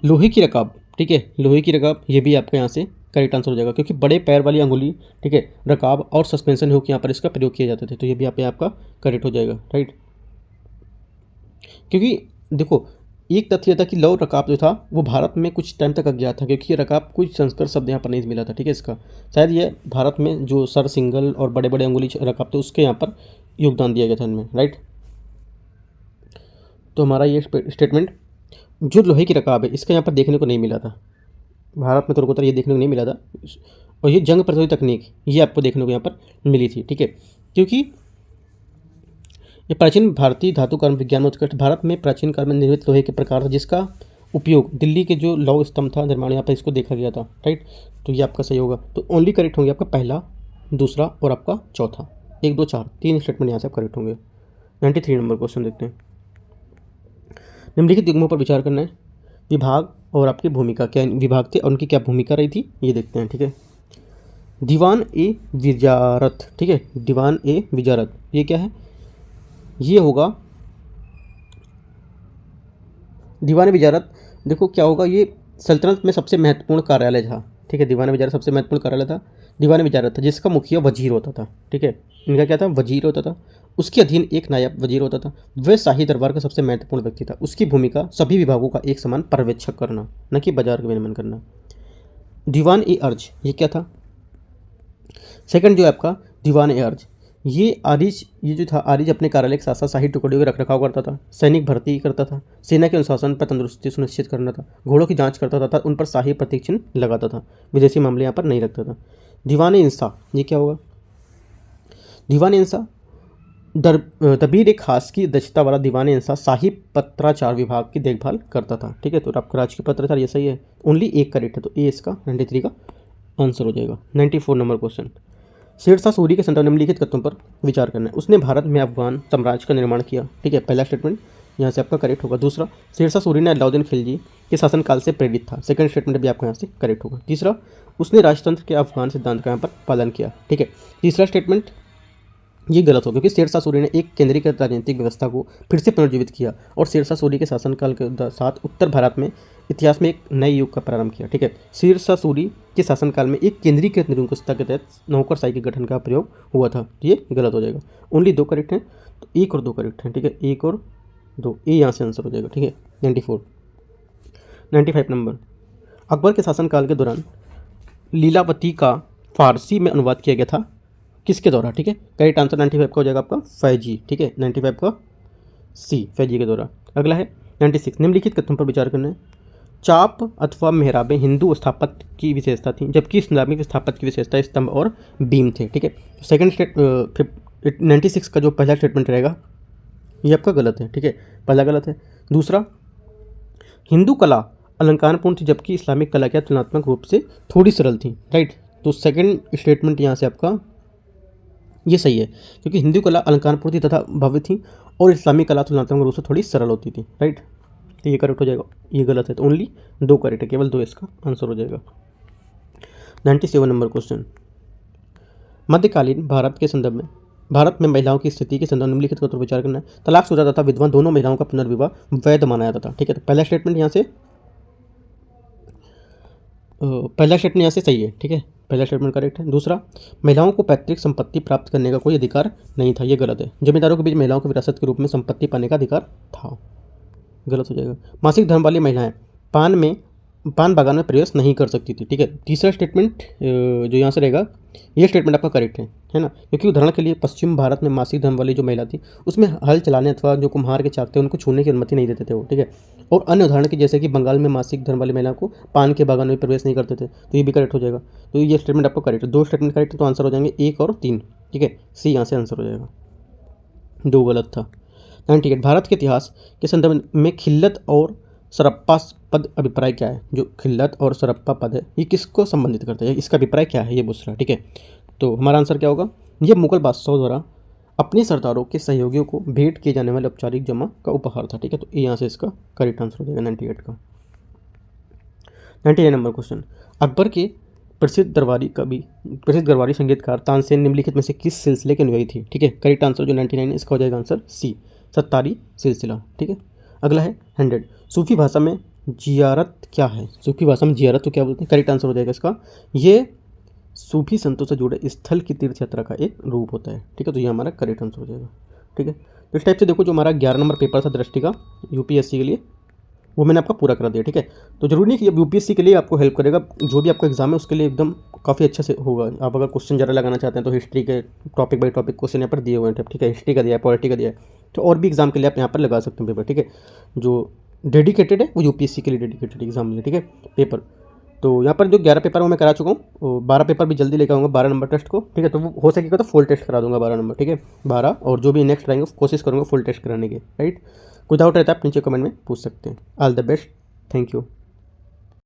लोहे की रकाब, ठीक है, लोहे की रकाब, ये भी आपका यहाँ से करेक्ट आंसर हो जाएगा, क्योंकि बड़े पैर वाली अंगुली, ठीक है, रकाब और सस्पेंशन हुक यहाँ पर इसका प्रयोग किए जाते थे, तो ये भी आपका करेक्ट हो जाएगा, राइट। क्योंकि देखो एक तथ्य था कि लौह रकाब जो था वो भारत में कुछ टाइम तक अज्ञात था, क्योंकि ये रकाब कुछ संस्कृत शब्द यहाँ पर नहीं मिला था, ठीक है। इसका शायद ये भारत में जो सर सिंगल और बड़े बड़े अंगुली रकाब थे उसके यहाँ पर योगदान दिया गया था इनमें, राइट। तो हमारा ये स्टेटमेंट जो लोहे की रकाब है इसका यहाँ पर देखने को नहीं मिला था, भारत में तुर्कोत्तर ये देखने को नहीं मिला था, और ये जंग प्रतिरोधी तकनीक ये आपको देखने को यहाँ पर मिली थी, ठीक है। क्योंकि ये प्राचीन भारतीय धातु कर्म विज्ञान में उत्कृष्ट, भारत में प्राचीन काल में निर्मित लोहे के प्रकार था जिसका उपयोग दिल्ली के जो लौह स्तंभ था निर्माण यहाँ पर इसको देखा गया था, राइट। तो ये आपका सही होगा। तो ओनली करेक्ट होंगे आपका पहला, दूसरा और आपका चौथा, 1 2 4 3 स्टेटमेंट यहाँ से आप करेक्ट होंगे। 93 नंबर क्वेश्चन देखते हैं। निम्नलिखित युग्मों पर विचार करना है। विभाग और आपकी भूमिका, क्या विभाग थे और उनकी क्या भूमिका रही थी ये देखते हैं, ठीक है। दीवान ए विजारत, ठीक है, दीवान ए विजारत ये क्या है, ये होगा दीवान विजारत। देखो क्या होगा, ये सल्तनत में सबसे महत्वपूर्ण कार्यालय था, ठीक है। दीवान विजारत सबसे महत्वपूर्ण कार्यालय था, दीवान विजारत था, जिसका मुखिया वजीर होता था, ठीक है। इनका क्या था, वजीर होता था, उसके अधीन एक नायब वजीर होता था। वह शाही दरबार का सबसे महत्वपूर्ण व्यक्ति था। उसकी भूमिका सभी विभागों का एक समान पर्यवेक्षक करना, न कि बाजार का विनियमन करना। दीवान ए अर्ज ये क्या था, सेकंड जो है आपका दीवान ए अर्ज, ये जो था आरिज अपने कार्यालय के साथ साथ शाही टुकड़ियों का रखरखाव करता था, सैनिक भर्ती करता था, सेना के अनुशासन पर तंदुरुस्ती सुनिश्चित करना था, घोड़ों की जांच करता था, उन पर शाही प्रतीक चिन्ह लगाता था, विदेशी मामले यहाँ पर नहीं रखता था। दीवान इंसा ये क्या होगा, दीवान इंसा दबीर एक खास की दक्षता वाला दीवान इंसा शाही पत्राचार विभाग की देखभाल करता था, ठीक है। तो आपका राजकीय पत्राचार ये सही है, ओनली एक करेक्ट है, तो ए इसका 93 का आंसर हो जाएगा। 94 नंबर क्वेश्चन। शेरशाह सूरी के संतान निम्नलिखित कथनों पर विचार करना है। उसने भारत में अफगान साम्राज्य का निर्माण किया, ठीक है, पहला स्टेटमेंट यहाँ से आपका करेक्ट होगा। दूसरा, शेरशाह सूरी ने अलाउद्दीन खिलजी के शासनकाल से प्रेरित था, सेकंड स्टेटमेंट भी आपका यहाँ से करेक्ट होगा। तीसरा, उसने राजतंत्र के अफगान सिद्धांत का यहाँ पर पालन किया, ठीक है। तीसरा स्टेटमेंट ये गलत हो, क्योंकि शेरशाह सूरी ने एक केंद्रीकृत राजनीतिक व्यवस्था को फिर से पुनर्जीवित किया और शेरशाह सूरी के शासनकाल के साथ उत्तर भारत में इतिहास में एक नए युग का प्रारंभ किया, ठीक है। शेरशाह सूरी के शासनकाल में एक केंद्रीकृत निरंकुशता के तहत नौकरशाही के गठन का प्रयोग हुआ था, ये गलत हो जाएगा। ओनली 2 करेक्ट हैं, तो 1 और 2 करेक्ट हैं, ठीक है, 1 और 2, ये यहाँ से आंसर हो जाएगा, ठीक है। 95 नंबर। अकबर के शासनकाल के दौरान लीलावती का फारसी में अनुवाद किया गया था, किसके द्वारा, ठीक है। करेक्ट आंसर 95 का हो जाएगा आपका फैजी, ठीक है, 95 का सी, फैजी के द्वारा। अगला है 96, निम्नलिखित कथनों पर विचार करना है। चाप अथवा मेहराबें हिंदू स्थापत्य की विशेषता थी, जबकि इस्लामिक स्थापत्य की विशेषता स्तंभ और बीम थे, ठीक है। सेकंड 96 का जो पहला स्टेटमेंट रहेगा ये आपका गलत है, ठीक है, पहला गलत है। दूसरा, हिंदू कला अलंकारपूर्ण थी, जबकि इस्लामिक कला क्या तुलनात्मक रूप से थोड़ी सरल थी, राइट। तो सेकंड स्टेटमेंट यहाँ से आपका ये सही है, क्योंकि हिंदू कला अलंकारपूर्ण थी तथा भव्य थी और इस्लामिक कला तुलनात्मक रूप से थोड़ी सरल होती थी, राइट। तो ये करेक्ट हो जाएगा, ये गलत है, तो ओनली 2 करेक्ट है, केवल 2 इसका आंसर हो जाएगा। 97 नंबर क्वेश्चन। मध्यकालीन भारत के संदर्भ में भारत में महिलाओं की स्थिति के संदर्भ में निम्नलिखित पर विचार करना है। तलाकशुदा तथा विधवा दोनों महिलाओं का पुनर्विवाह वैध माना जाता था, ठीक है। तो पहला स्टेटमेंट यहाँ से सही है, ठीक है, पहला स्टेटमेंट करेक्ट है। दूसरा, महिलाओं को पैतृक संपत्ति प्राप्त करने का कोई अधिकार नहीं था, ये गलत है। जमींदारों के बीच महिलाओं को विरासत के रूप में संपत्ति पाने का अधिकार था, गलत हो जाएगा। मासिक धर्म वाली महिलाएं पान बागान में प्रवेश नहीं कर सकती थी, ठीक है। तीसरा स्टेटमेंट जो यहाँ से रहेगा ये स्टेटमेंट आपका करेक्ट है ना, क्योंकि उदाहरण के लिए पश्चिम भारत में मासिक धर्म वाली जो महिला थी उसमें हल चलाने अथवा जो कुम्हार के चाक थे उनको छूने की अनुमति नहीं देते थे वो, ठीक है। और अन्य उदाहरण की जैसे कि बंगाल में मासिक धर्म वाली महिला को पान के बागान में प्रवेश नहीं करते थे, तो ये भी करेक्ट हो जाएगा। तो ये स्टेटमेंट आपको करेक्ट है, 2 स्टेटमेंट करेक्ट है, तो आंसर हो जाएंगे 1 और 3, ठीक है, सी यहाँ से आंसर हो जाएगा, 2 गलत था। 98 भारत के इतिहास के संदर्भ में खिल्लत और सरप्पा पद अभिप्राय क्या है। जो खिल्लत और सरप्पा पद है ये किसको संबंधित करता है, इसका अभिप्राय क्या है ये पूछ रहा है। ठीक है, तो हमारा आंसर क्या होगा, यह मुगल बादशाहों द्वारा अपने सरदारों के सहयोगियों को भेंट किए जाने वाले औपचारिक जमा का उपहार था। ठीक है, तो यहाँ से इसका करेक्ट आंसर हो जाएगा 98 का। 99 नंबर क्वेश्चन, अकबर के प्रसिद्ध गरवारी संगीतकार तानसेन निम्नलिखित में से किस सिलसिले के अनुयायी थे। ठीक है, करेक्ट आंसर जो 99 इसका हो जाएगा आंसर सी, सत्तारी सिलसिला। ठीक है, अगला है 100, सूफी भाषा में जियारत क्या है। सूफी भाषा में जियारत तो क्या बोलते हैं, करेक्ट आंसर हो जाएगा इसका, ये सूफी संतों से जुड़े स्थल की तीर्थ यात्रा का एक रूप होता है। ठीक है, तो ये हमारा करेक्ट आंसर हो जाएगा। ठीक है, तो इस टाइप से देखो जो हमारा 11 नंबर पेपर था दृष्टि का यूपीएससी के लिए वो मैंने आपका पूरा करा दिया। ठीक है, तो जरूरी नहीं कि अब यूपीएससी के लिए आपको हेल्प करेगा, जो भी आपका एग्जाम है उसके लिए एकदम काफ़ी अच्छे से होगा। आप अगर क्वेश्चन ज़्यादा लगाना चाहते हैं तो हिस्ट्री के टॉपिक बाई टॉपिक क्वेश्चन यहाँ पर दिए हुए हैं। ठीक है, हिस्ट्री का दिया है, पॉलिटी का दिया है, तो और भी एग्जाम के लिए आप यहाँ पर लगा सकते हैं पेपर। ठीक है, जो डेडिकेटेड है वो यूपीएससी के लिए डेडिकेटेड एग्जाम है। ठीक है, पेपर तो यहाँ पर जो 11 पेपर वो मैं करा चुका हूँ, 12 पेपर भी जल्दी लेकर आऊँगा 12 नंबर टेस्ट को। ठीक है, तो वो हो सकेगा तो फुल टेस्ट करा दूंगा 12 नंबर। ठीक है, 12 और जो भी नेक्स्ट रहेंगे कोशिश करूँगा फुल टेस्ट कराने की। राइट, कोई डाउट रहता है आप नीचे कमेंट में पूछ सकते हैं। All the best, thank you.